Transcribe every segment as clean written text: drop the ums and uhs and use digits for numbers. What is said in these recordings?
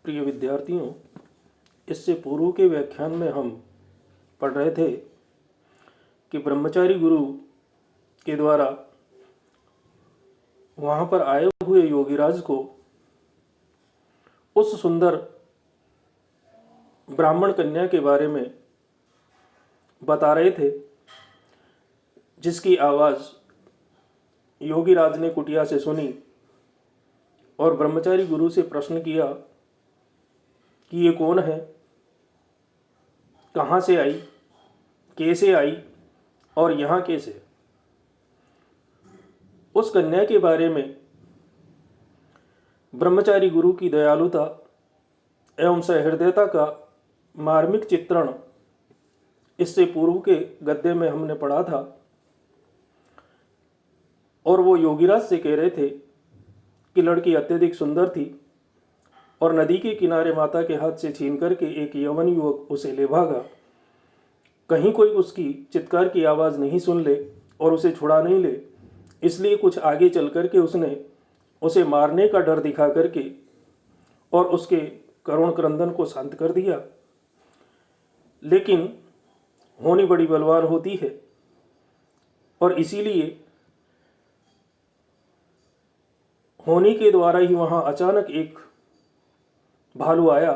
प्रिय विद्यार्थियों, इससे पूर्व के व्याख्यान में हम पढ़ रहे थे कि ब्रह्मचारी गुरु के द्वारा वहाँ पर आए हुए योगीराज को उस सुंदर ब्राह्मण कन्या के बारे में बता रहे थे जिसकी आवाज़ योगीराज ने कुटिया से सुनी और ब्रह्मचारी गुरु से प्रश्न किया कि ये कौन है, कहाँ से आई, कैसे आई और यहाँ कैसे। उस कन्या के बारे में ब्रह्मचारी गुरु की दयालुता एवं सहृदयता का मार्मिक चित्रण इससे पूर्व के गद्य में हमने पढ़ा था और वो योगीराज से कह रहे थे कि लड़की अत्यधिक सुंदर थी और नदी के किनारे माता के हाथ से छीन करके एक यवन युवक उसे ले भागा। कहीं कोई उसकी चित्कार की आवाज़ नहीं सुन ले और उसे छुड़ा नहीं ले, इसलिए कुछ आगे चल करके उसने उसे मारने का डर दिखा करके और उसके करुण क्रंदन को शांत कर दिया। लेकिन होनी बड़ी बलवान होती है और इसीलिए होनी के द्वारा ही वहाँ अचानक एक भालू आया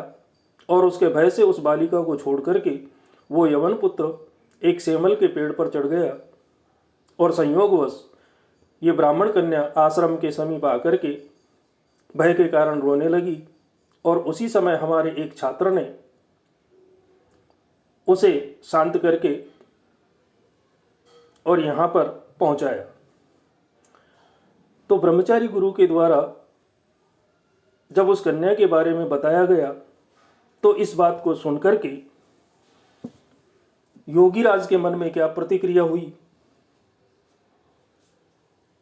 और उसके भय से उस बालिका को छोड़ करके वो यवन पुत्र एक सेमल के पेड़ पर चढ़ गया और संयोगवश ये ब्राह्मण कन्या आश्रम के समीप आकर के भय के कारण रोने लगी और उसी समय हमारे एक छात्र ने उसे शांत करके और यहाँ पर पहुँचाया। तो ब्रह्मचारी गुरु के द्वारा जब उस कन्या के बारे में बताया गया तो इस बात को सुनकर के योगीराज के मन में क्या प्रतिक्रिया हुई,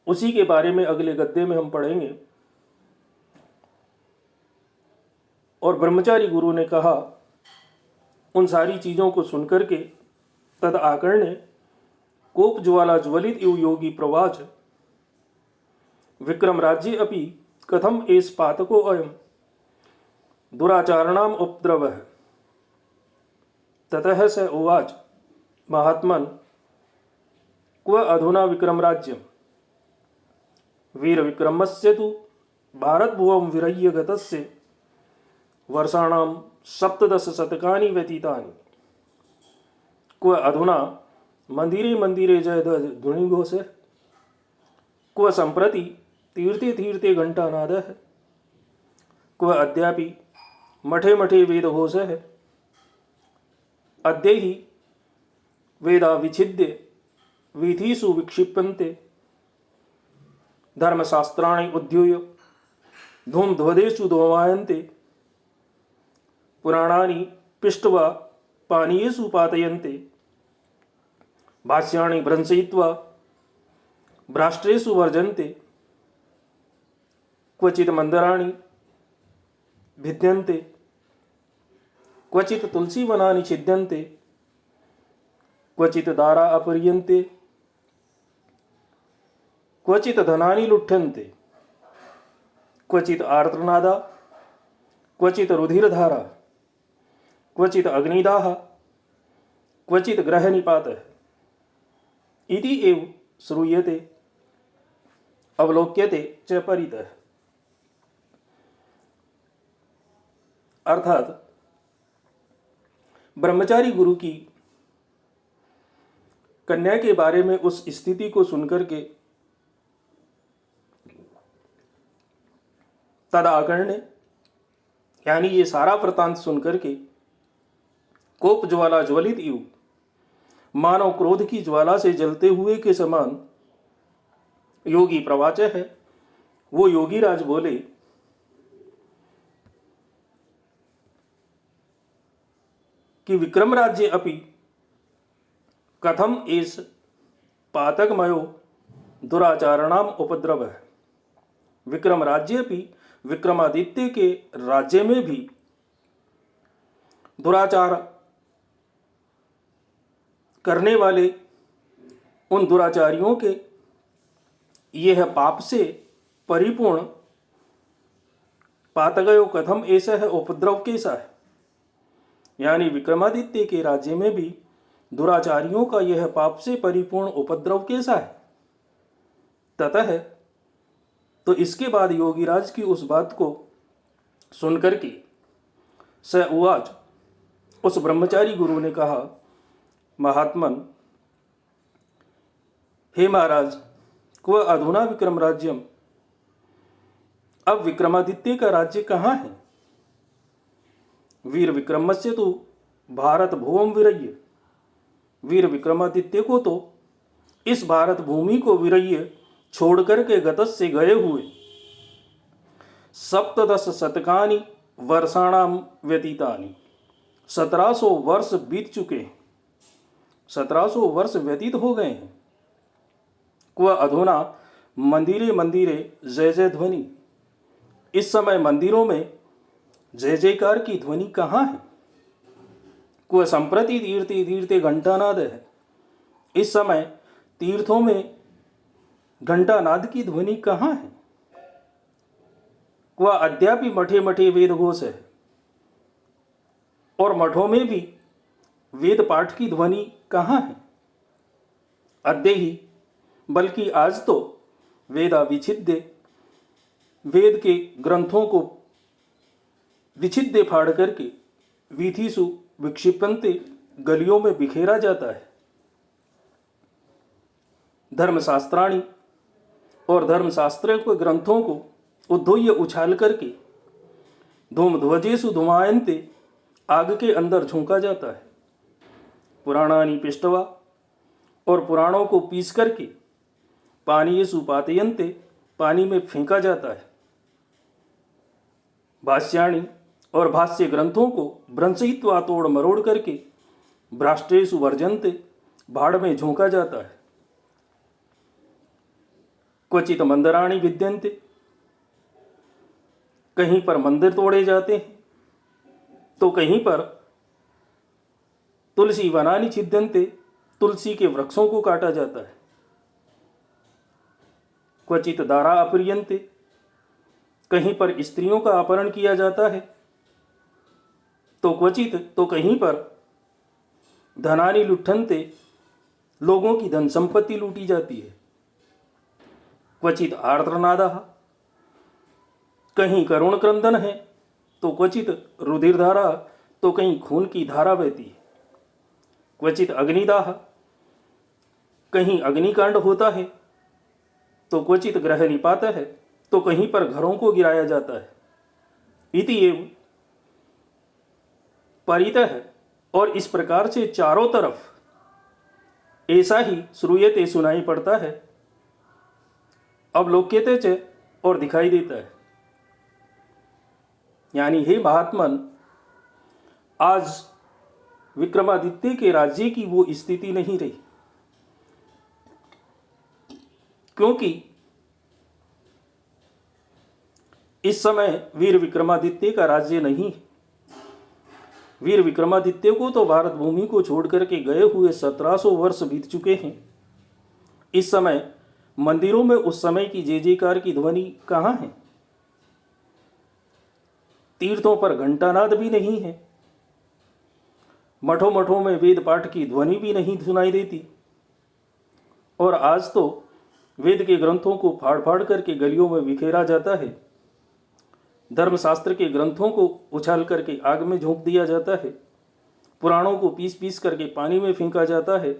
उसी के बारे में अगले गद्य में हम पढ़ेंगे। और ब्रह्मचारी गुरु ने कहा, उन सारी चीज़ों को सुनकर के तद आकर्ण्य कोप ज्वाला ज्वलित इव योगी प्रवाच विक्रम राज्य अपि कथम एस पातको अयम दुराचारणाम उपद्रव। ततः स उवाच महात्मन क्व अधुना विक्रम राज्यम वीर विक्रमस्य तु भारत भुवं विरह्य गतस्य वर्षाणाम सप्तदश शतकानि व्यतीतानि क्व अधुना मंदिरे मंदिरे जय ध्वनिघोष क्व सम्प्रति तीर्थे तीर्थे घंटानादः क्व अद्यापि मठे मठे वेदघोषः अद्य हि वेदा विच्छिद्य वीथीषु विक्षिप्यन्ते धर्मशास्त्राणि उद्यूय धूमध्वदेषु धूमायन्ते पुराणानि पृष्ट्वा पानीयेषु पातयन्ते भाष्याणि भ्रंशयित्वा भ्राष्ट्रेषु वर्जन्ते क्वचित् मंदराणि भिद्यन्ते क्वचित् तुलसीवनानि छिद्यन्ते क्वचित् दारा अपह्रियन्ते क्वचित् धनानि लुठ्यन्ते क्वचित् आर्तनादा क्वचित् रुधिरधारा क्वचित् अग्निदाह क्वचित् ग्रहनिपातः इति एव श्रूयते अवलोक्यते च परितः। अर्थात ब्रह्मचारी गुरु की कन्या के बारे में उस स्थिति को सुनकर के तद आकर्ण्य यानी ये सारा वृतांत सुनकर के कोप ज्वाला ज्वलित इव मानव क्रोध की ज्वाला से जलते हुए के समान योगी प्रवाचक है। वो योगीराज बोले कि विक्रम राज्य अपि कथम एस पातकमयो दुराचारणाम उपद्रव। विक्रम राज्य भी विक्रमादित्य के राज्य में भी दुराचार करने वाले उन दुराचारियों के यह पाप से परिपूर्ण पात गयो कथम ऐसा है उपद्रव कैसा है। यानी विक्रमादित्य के राज्य में भी दुराचारियों का यह पाप से परिपूर्ण उपद्रव कैसा है। ततः तो इसके बाद योगीराज की उस बात को सुनकर के स उवाच, उस ब्रह्मचारी गुरु ने कहा, महात्मन, हे महाराज, क्व अधुना विक्रम राज्यम, अब विक्रमादित्य का राज्य कहाँ है। वीर विक्रमस्य तो भारत भुवम विरय्य, वीर विक्रमादित्य को तो इस भारत भूमि को विरय्य छोड़ करके गतस से गए हुए 17 शतकानि वर्षाणाम व्यतीतानि, 1700 वर्ष बीत चुके हैं, 1700 वर्ष व्यतीत हो गए हैं। क्व अधुना मंदिरे मंदिरे जय जय ध्वनि, इस समय मंदिरों में जय जयकार की ध्वनि कहाँ है। क्व संप्रति तीर्थे तीर्थे घंटानाद है, इस समय तीर्थों में घंटानाद की ध्वनि कहाँ है। क्व अद्यापि मठे मठे वेद घोष है, और मठों में भी वेद पाठ की ध्वनि कहाँ है। अद्य ही, बल्कि आज तो वेदा विच्छिद्य, वेद के ग्रंथों को विच्छिद्य फाड़ करके वीथिषु विक्षिपन्ते, गलियों में बिखेरा जाता है। धर्मशास्त्राणी, और धर्मशास्त्र के ग्रंथों को उद्धूय उछाल करके धूम ध्वजेषु धूमायन्ते, आग के अंदर झोंका जाता है। पुराणानि पिष्टवा, और पुराणों को पीस करके पानीयेषु पातयन्ते, पानी में फेंका जाता है। भाष्याणि, और भाष्य ग्रंथों को भ्रंशयित्वा तोड़ मरोड़ करके भ्राष्ट्रेषु वर्जन्ते, भाड़ में झोंका जाता है। क्वचित मंदिराणि विद्यन्ते, कहीं पर मंदिर तोड़े जाते हैं, तो कहीं पर तुलसी वनानि छिद्यन्ते, तुलसी के वृक्षों को काटा जाता है। क्वचित दारा अपहृयन्ते, कहीं पर स्त्रियों का अपहरण किया जाता है, तो क्वचित, तो कहीं पर धनानि लुठन्ते, लोगों की धन संपत्ति लूटी जाती है। क्वचित आर्द्रनादः, कहीं करुण क्रंदन है, तो क्वचित रुधिर धारा, तो कहीं खून की धारा बहती है। क्वचित अग्निदाह, कहीं अग्निकांड होता है, तो क्वचित ग्रह निपात है, तो कहीं पर घरों को गिराया जाता है। इति एव परितः, और इस प्रकार से चारों तरफ ऐसा ही श्रूयते, सुनाई पड़ता है, अवलोक्यते च, और दिखाई देता है। यानी हे महात्मन, आज विक्रमादित्य के राज्य की वो स्थिति नहीं रही, क्योंकि इस समय वीर विक्रमादित्य का राज्य नहीं है। वीर विक्रमादित्य को तो भारत भूमि को छोड़ करके गए हुए 1700 वर्ष बीत चुके हैं। इस समय मंदिरों में उस समय की जय जयकार की ध्वनि कहाँ है। तीर्थों पर घंटानाद भी नहीं है, मठों मठों में वेद पाठ की ध्वनि भी नहीं सुनाई देती, और आज तो वेद के ग्रंथों को फाड़ फाड़ करके गलियों में बिखेरा जाता है। धर्मशास्त्र के ग्रंथों को उछाल करके आग में झोंक दिया जाता है। पुराणों को पीस पीस करके पानी में फेंका जाता है।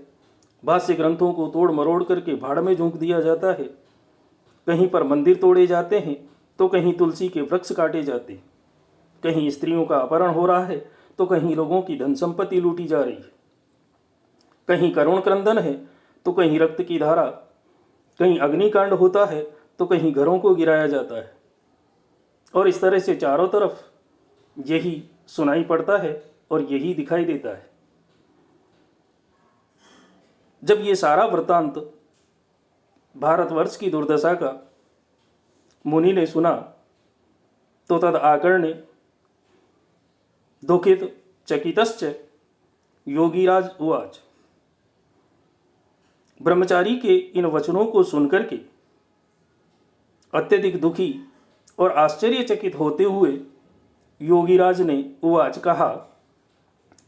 भाष्य ग्रंथों को तोड़ मरोड़ करके भाड़ में झोंक दिया जाता है। कहीं पर मंदिर तोड़े जाते हैं, तो कहीं तुलसी के वृक्ष काटे जाते हैं। कहीं स्त्रियों का अपहरण हो रहा है, तो कहीं लोगों की धन संपत्ति लूटी जा रही है। कहीं करुण क्रंदन है, तो कहीं रक्त की धारा, कहीं अग्निकांड होता है, तो कहीं घरों को गिराया जाता है। और इस तरह से चारों तरफ यही सुनाई पड़ता है और यही दिखाई देता है। जब ये सारा वृत्तांत भारतवर्ष की दुर्दशा का मुनि ने सुना, तो तद आकर्ण्य दुखित चकितश्च योगीराज उवाच। ब्रह्मचारी के इन वचनों को सुनकर के अत्यधिक दुखी और आश्चर्यचकित होते हुए योगीराज ने उवाच कहा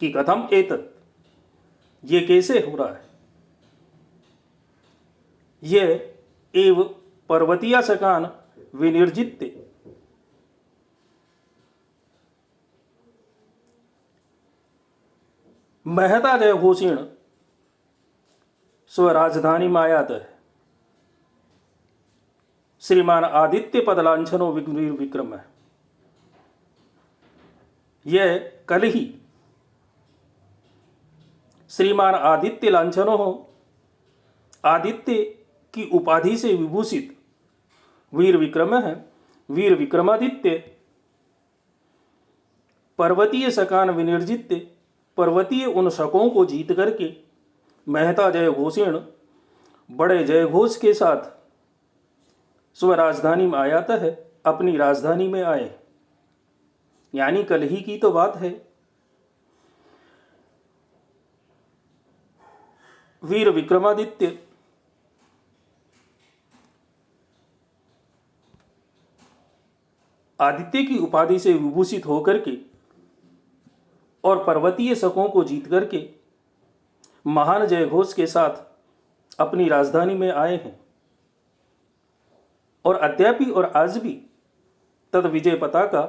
कि कथम एतत्, ये कैसे हो रहा है। यह एव पर्वतीय सकान विनिर्जित्य, महता जय घोषेण स्वराजधानी मायात है। श्रीमान आदित्य पदलांछनो वीर विक्रम है। यह कल ही श्रीमान आदित्य लांछनो हो, आदित्य की उपाधि से विभूषित वीर विक्रम है। वीर विक्रमादित्य पर्वतीय सकान विनिर्जित्य, पर्वतीय उन शकों को जीत करके महता जय घोषेण, बड़े जय घोष के साथ स्वराजधानी में आयाता है, अपनी राजधानी में आए। यानी कल ही की तो बात है। वीर विक्रमादित्य आदित्य की उपाधि से विभूषित होकर के और पर्वतीय शकों को जीत करके महान जयघोष के साथ अपनी राजधानी में आए हैं। और अद्यापि और आज भी तद विजय पताका,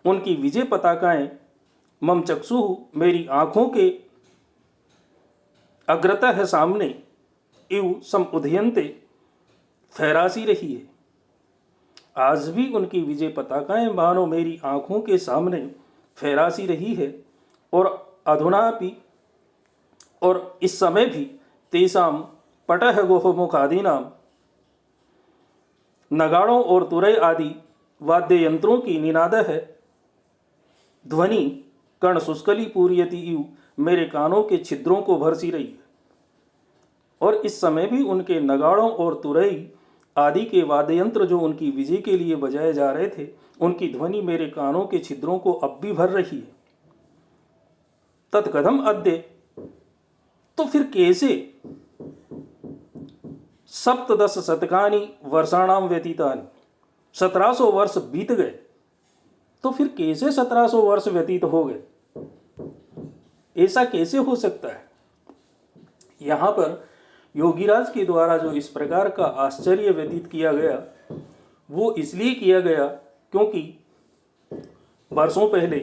उनकी विजय पताकाएं मम चक्षु, मेरी आंखों के अग्रता है सामने, इव सम उदयंते, फहरासी रही है। आज भी उनकी विजय पताकाएं मानो मेरी आंखों के सामने फहरासी रही है। और अधुनापि, और इस समय भी, तेसाम पटह गोह मुखादीनाम, नगाड़ों और तुरई आदि वाद्य यंत्रों की निनाद है ध्वनि कर्ण शुष्कली पूर्यति इव, मेरे कानों के छिद्रों को भरसी रही है। और इस समय भी उनके नगाड़ों और तुरई आदि के वाद्य यंत्र जो उनकी विजय के लिए बजाए जा रहे थे, उनकी ध्वनि मेरे कानों के छिद्रों को अब भी भर रही है। तत्कथम अद्य, तो फिर कैसे सप्तदश शतकानि वर्षाणाम व्यतीतानि, 1700 वर्ष बीत गए, तो फिर कैसे 1700 वर्ष व्यतीत हो गए, ऐसा कैसे हो सकता है। यहां पर योगीराज के द्वारा जो इस प्रकार का आश्चर्य व्यतीत किया गया, वो इसलिए किया गया क्योंकि वर्षों पहले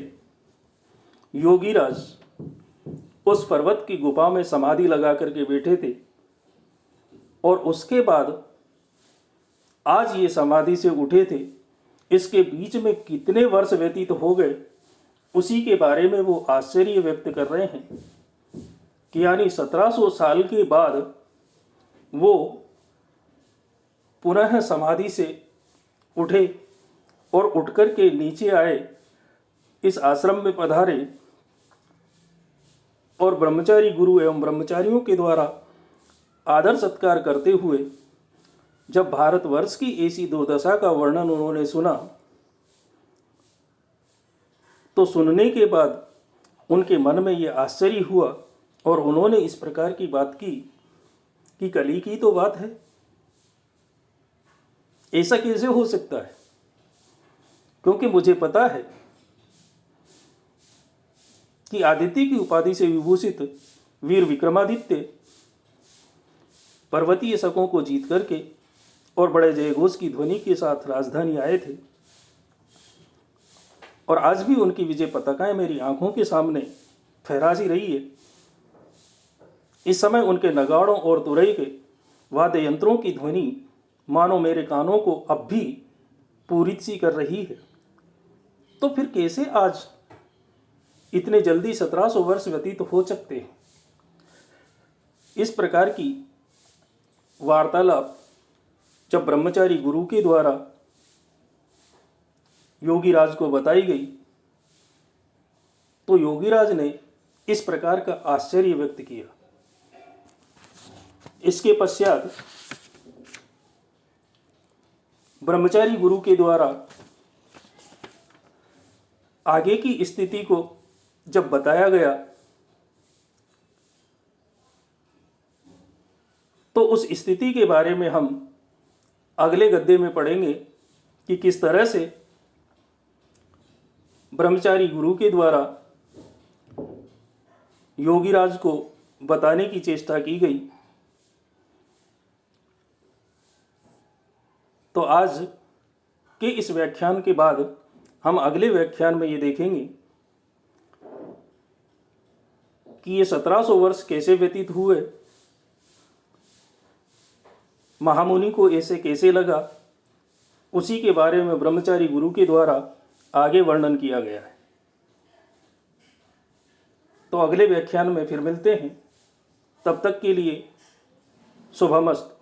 योगीराज उस पर्वत की गुफा में समाधि लगा करके बैठे थे, और उसके बाद आज ये समाधि से उठे थे। इसके बीच में कितने वर्ष व्यतीत हो गए, उसी के बारे में वो आश्चर्य व्यक्त कर रहे हैं कि यानी 1700 साल के बाद वो पुनः समाधि से उठे और उठकर के नीचे आए, इस आश्रम में पधारे, और ब्रह्मचारी गुरु एवं ब्रह्मचारियों के द्वारा आदर सत्कार करते हुए जब भारतवर्ष की ऐसी दुर्दशा का वर्णन उन्होंने सुना, तो सुनने के बाद उनके मन में ये आश्चर्य हुआ और उन्होंने इस प्रकार की बात की कि कली की तो बात है, ऐसा कैसे हो सकता है। क्योंकि मुझे पता है कि आदित्य की उपाधि से विभूषित वीर विक्रमादित्य पर्वतीय शकों को जीत करके और बड़े जयघोष की ध्वनि के साथ राजधानी आए थे, और आज भी उनकी विजय पताकाएं मेरी आंखों के सामने फहरासी रही है। इस समय उनके नगाड़ों और तुरई के वाद्य यंत्रों की ध्वनि मानो मेरे कानों को अब भी पूरित सी कर रही है। तो फिर कैसे आज इतने जल्दी 1700 वर्ष व्यतीत हो सकते हैं। इस प्रकार की वार्तालाप जब ब्रह्मचारी गुरु के द्वारा योगीराज को बताई गई, तो योगीराज ने इस प्रकार का आश्चर्य व्यक्त किया। इसके पश्चात ब्रह्मचारी गुरु के द्वारा आगे की स्थिति को जब बताया गया, तो उस स्थिति के बारे में हम अगले गद्य में पढ़ेंगे कि किस तरह से ब्रह्मचारी गुरु के द्वारा योगीराज को बताने की चेष्टा की गई। तो आज के इस व्याख्यान के बाद हम अगले व्याख्यान में ये देखेंगे कि ये 1700 वर्ष कैसे व्यतीत हुए, महामुनि को ऐसे कैसे लगा, उसी के बारे में ब्रह्मचारी गुरु के द्वारा आगे वर्णन किया गया है। तो अगले व्याख्यान में फिर मिलते हैं, तब तक के लिए शुभमस्तु।